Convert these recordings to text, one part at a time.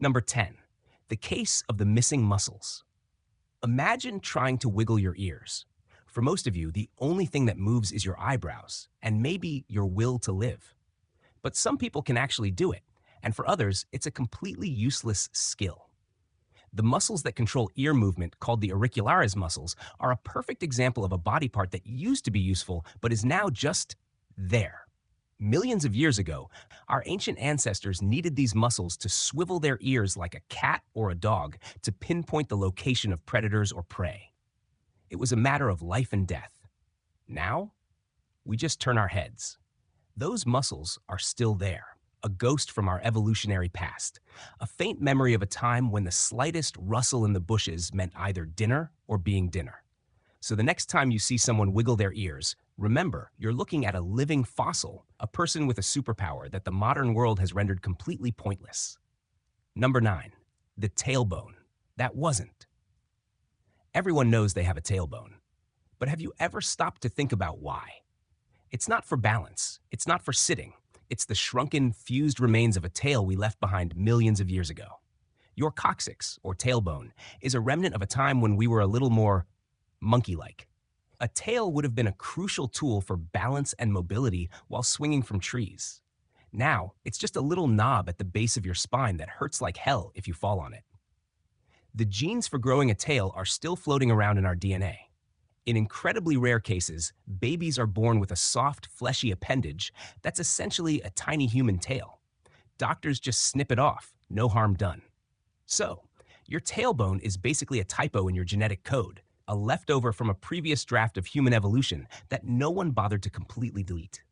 Number 10, the case of the missing muscles. Imagine trying to wiggle your ears. For most of you, the only thing that moves is your eyebrows and maybe your will to live. But some people can actually do it, and for others, it's a completely useless skill. The muscles that control ear movement, called the auricularis muscles, are a perfect example of a body part that used to be useful but is now just there. Millions of years ago, our ancient ancestors needed these muscles to swivel their ears like a cat or a dog to pinpoint the location of predators or prey. It was a matter of life and death. Now, we just turn our heads. Those muscles are still there, a ghost from our evolutionary past, a faint memory of a time when the slightest rustle in the bushes meant either dinner or being dinner. So the next time you see someone wiggle their ears, remember you're looking at a living fossil, a person with a superpower that the modern world has rendered completely pointless. Number 9, the tailbone. That wasn't. Everyone knows they have a tailbone, but have you ever stopped to think about why? It's not for balance, it's not for sitting, it's the shrunken, fused remains of a tail we left behind millions of years ago. Your coccyx, or tailbone, is a remnant of a time when we were a little more monkey-like. A tail would have been a crucial tool for balance and mobility while swinging from trees. Now, it's just a little knob at the base of your spine that hurts like hell if you fall on it. The genes for growing a tail are still floating around in our DNA. In incredibly rare cases, babies are born with a soft, fleshy appendage that's essentially a tiny human tail. Doctors just snip it off, no harm done. So, your tailbone is basically a typo in your genetic code, a leftover from a previous draft of human evolution that no one bothered to completely delete.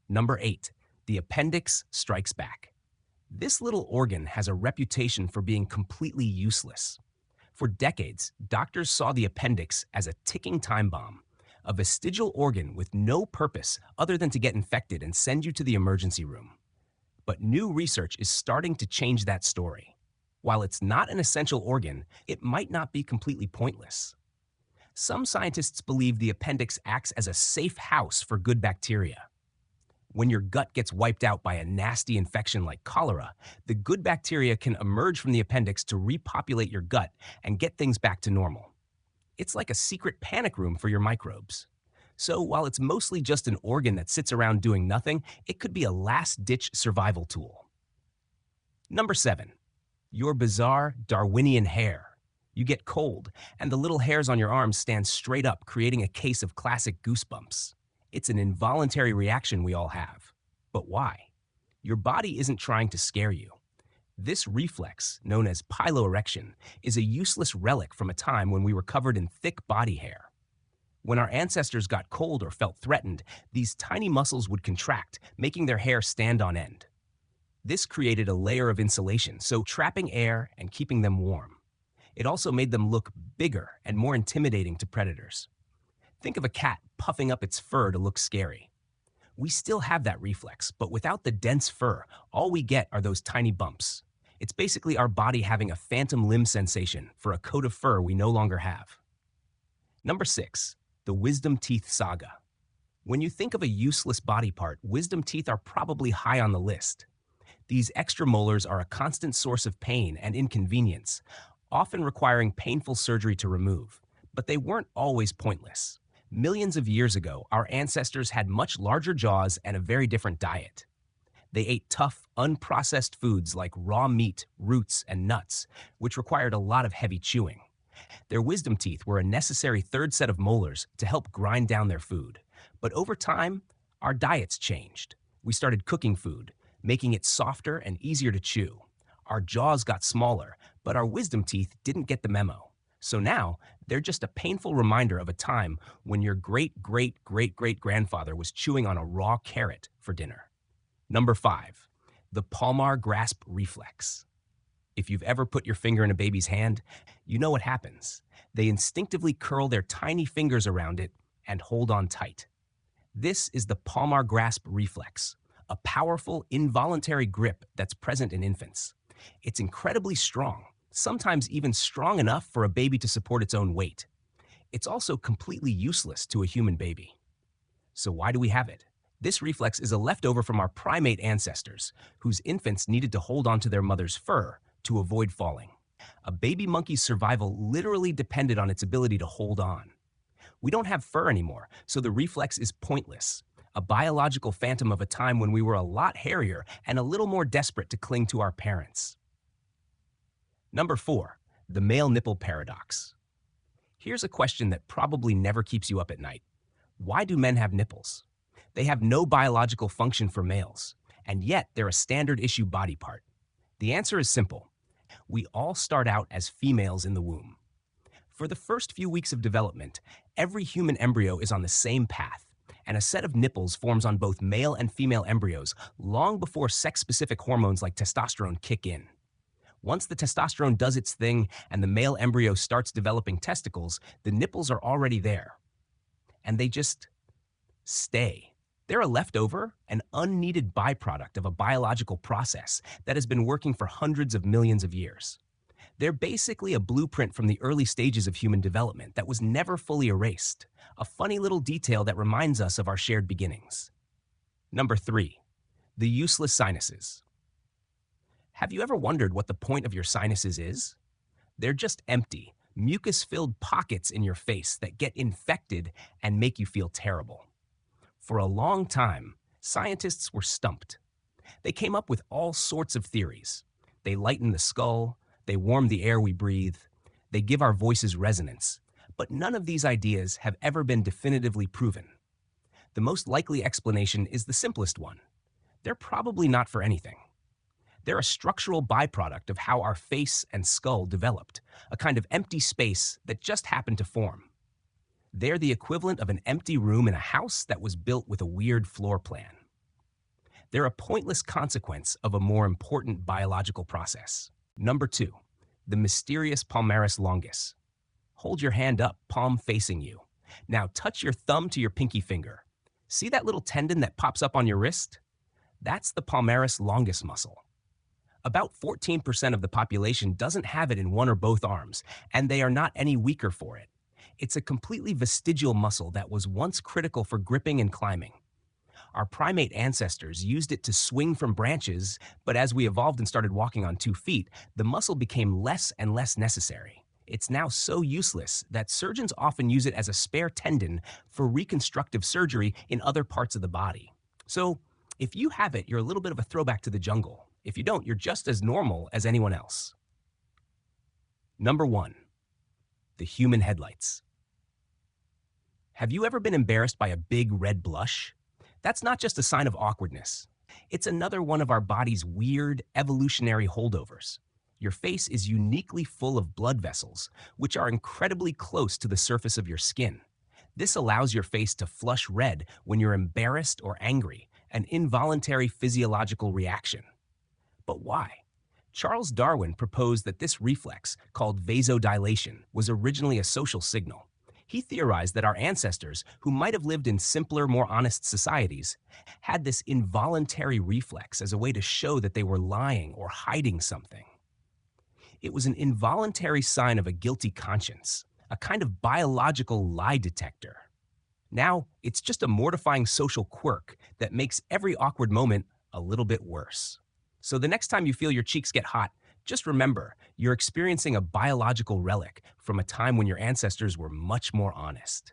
Number 8, the appendix strikes back. This little organ has a reputation for being completely useless. For decades, doctors saw the appendix as a ticking time bomb, a vestigial organ with no purpose other than to get infected and send you to the emergency room. But new research is starting to change that story. While it's not an essential organ, it might not be completely pointless. Some scientists believe the appendix acts as a safe house for good bacteria. When your gut gets wiped out by a nasty infection like cholera, the good bacteria can emerge from the appendix to repopulate your gut and get things back to normal. It's like a secret panic room for your microbes. So while it's mostly just an organ that sits around doing nothing, it could be a last-ditch survival tool. Number 7, your bizarre Darwinian hair. You get cold, and the little hairs on your arms stand straight up, creating a case of classic goosebumps. It's an involuntary reaction we all have. But why? Your body isn't trying to scare you. This reflex, known as piloerection, is a useless relic from a time when we were covered in thick body hair. When our ancestors got cold or felt threatened, these tiny muscles would contract, making their hair stand on end. This created a layer of insulation, so trapping air and keeping them warm. It also made them look bigger and more intimidating to predators. Think of a cat puffing up its fur to look scary. We still have that reflex, but without the dense fur, all we get are those tiny bumps. It's basically our body having a phantom limb sensation for a coat of fur we no longer have. Number 6, the wisdom teeth saga. When you think of a useless body part, wisdom teeth are probably high on the list. These extra molars are a constant source of pain and inconvenience, often requiring painful surgery to remove, but they weren't always pointless. Millions of years ago, our ancestors had much larger jaws and a very different diet. They ate tough, unprocessed foods like raw meat, roots, and nuts, which required a lot of heavy chewing. Their wisdom teeth were a necessary third set of molars to help grind down their food. But over time, our diets changed. We started cooking food, making it softer and easier to chew. Our jaws got smaller, but our wisdom teeth didn't get the memo. So now, they're just a painful reminder of a time when your great-great-great-great-grandfather was chewing on a raw carrot for dinner. Number 5, the palmar grasp reflex. If you've ever put your finger in a baby's hand, you know what happens. They instinctively curl their tiny fingers around it and hold on tight. This is the palmar grasp reflex, a powerful, involuntary grip that's present in infants. It's incredibly strong, sometimes even strong enough for a baby to support its own weight. It's also completely useless to a human baby. So why do we have it? This reflex is a leftover from our primate ancestors, whose infants needed to hold onto their mother's fur, to avoid falling. A baby monkey's survival literally depended on its ability to hold on. We don't have fur anymore, so the reflex is pointless, a biological phantom of a time when we were a lot hairier and a little more desperate to cling to our parents. Number 4, the male nipple paradox. Here's a question that probably never keeps you up at night. Why do men have nipples? They have no biological function for males, and yet they're a standard issue body part. The answer is simple. We all start out as females in the womb. For the first few weeks of development, every human embryo is on the same path, and a set of nipples forms on both male and female embryos long before sex-specific hormones like testosterone kick in. Once the testosterone does its thing and the male embryo starts developing testicles, the nipples are already there. And they just stay. They're a leftover, an unneeded byproduct of a biological process that has been working for hundreds of millions of years. They're basically a blueprint from the early stages of human development that was never fully erased, a funny little detail that reminds us of our shared beginnings. Number 3, the useless sinuses. Have you ever wondered what the point of your sinuses is? They're just empty, mucus-filled pockets in your face that get infected and make you feel terrible. For a long time, scientists were stumped. They came up with all sorts of theories. They lighten the skull, they warm the air we breathe, they give our voices resonance, but none of these ideas have ever been definitively proven. The most likely explanation is the simplest one. They're probably not for anything. They're a structural byproduct of how our face and skull developed, a kind of empty space that just happened to form. They're the equivalent of an empty room in a house that was built with a weird floor plan. They're a pointless consequence of a more important biological process. Number 2, the mysterious palmaris longus. Hold your hand up, palm facing you. Now touch your thumb to your pinky finger. See that little tendon that pops up on your wrist? That's the palmaris longus muscle. About 14% of the population doesn't have it in one or both arms, and they are not any weaker for it. It's a completely vestigial muscle that was once critical for gripping and climbing. Our primate ancestors used it to swing from branches, but as we evolved and started walking on 2 feet, the muscle became less and less necessary. It's now so useless that surgeons often use it as a spare tendon for reconstructive surgery in other parts of the body. So, if you have it, you're a little bit of a throwback to the jungle. If you don't, you're just as normal as anyone else. Number 1, the human headlights. Have you ever been embarrassed by a big red blush? That's not just a sign of awkwardness. It's another one of our body's weird evolutionary holdovers. Your face is uniquely full of blood vessels, which are incredibly close to the surface of your skin. This allows your face to flush red when you're embarrassed or angry, an involuntary physiological reaction. But why? Charles Darwin proposed that this reflex, called vasodilation, was originally a social signal. He theorized that our ancestors, who might have lived in simpler, more honest societies, had this involuntary reflex as a way to show that they were lying or hiding something. It was an involuntary sign of a guilty conscience, a kind of biological lie detector. Now, it's just a mortifying social quirk that makes every awkward moment a little bit worse. So the next time you feel your cheeks get hot, just remember, you're experiencing a biological relic from a time when your ancestors were much more honest.